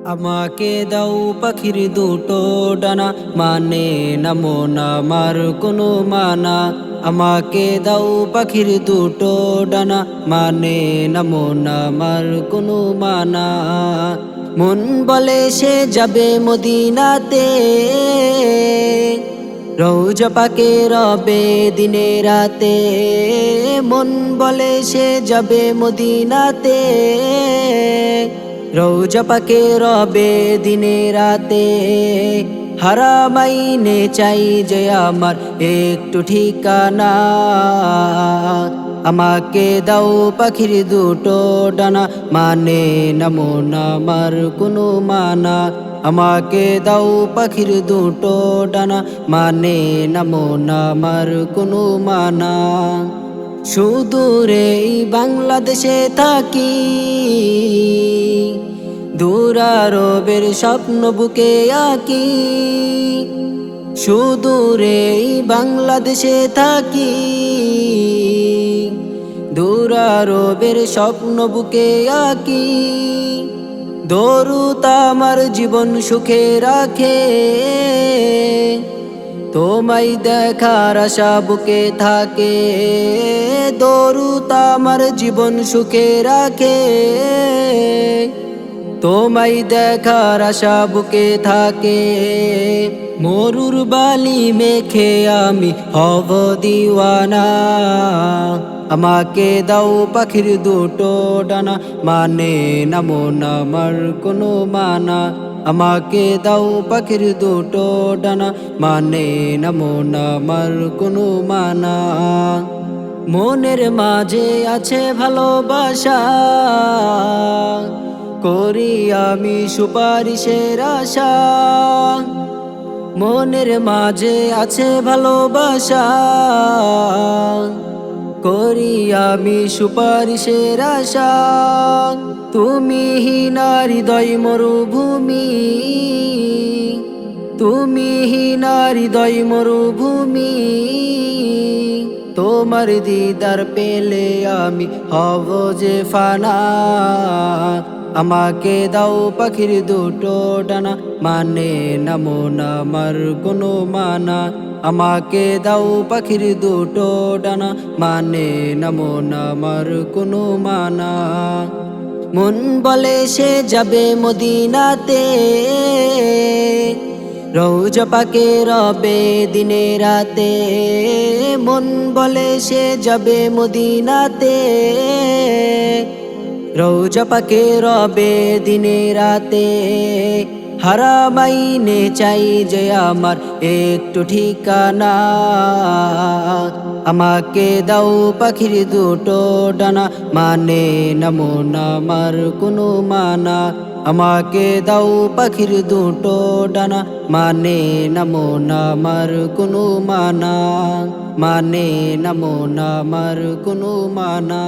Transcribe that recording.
আমাকে দাও পাখির দুটো ডানা, মানে না মন আমার কোনো মানা। আমাকে দাও পাখির দুটো ডানা, মানে না মন আমার কোনো মানা। মন বলে সে যাবে মদিনাতে, রওজা পাকে রবে দিনে রাতে। মন বলে সে যাবে মদিনাতে, রওজা পাকে রবে দিনে রাতে। হারামাইনে চাই যে আমার একটু ঠিকানা। আমাকে দাও পাখির দুটো ডানা, মানে না মন আমার কোনো মানা। আমাকে দাও পাখির দুটো ডানা, মানে না মন আমার কোনো মানা। সুদূরে বাংলাদেশে থাকি, দূরারবের স্বপ্ন বুকে আঁকি। সুদূরে বাংলাদেশে থাকি, দূরারবের স্বপ্ন বুকে আঁকি। দরুদ আমার জীবন সুখে রাখে, তোমায় দেখার আশা বুকে থাকে। দরুদ আমার জীবন সুখে রাখে, তোমায় দেখার আশা বুকে থাকে। মরুর বালি মেখে আমি হব দিওয়ানা। আমাকে দাও পাখির দুটো ডানা, মানে না মন আমার কোনো মানা। আমাকে দাও পাখির দুটো ডানা, মানে না মন আমার কোনো মানা। মনের মাঝে আছে ভালোবাসা, করি আমি সুপারিশের আশা। মনের মাঝে আছে ভালোবাসা, করি আমি সুপারিশের আশা। তুমি হীনা হৃদয় মরুভূমি, তুমি হীনা হৃদয় মরুভূমি। তোমার দিদার পেলে আমি হব যে ফানা। আমাকে দাও পাখির দুটো ডানা, মানে না মন আমার কোনো মানা। আমাকে দাও পাখির দুটো ডানা, মানে না মন আমার কোনো মানা। মন বলে সে যাবে মদিনাতে, রওজা পাকে রবে দিনে রাতে। মন বলে সে যাবে মদিনাতে, রওজা পাকে রবে দিনে রাতে। হারামাইনে চাই যে আমার একটু ঠিকানা। আমাকে দাও পাখির দুটো ডানা, মানে না মন আমার কোনো মানা। আমাকে দাও পাখির দুটো ডানা, মানে না মন আমার কোনো মানা। মানে না মন আমার কোনো মানা।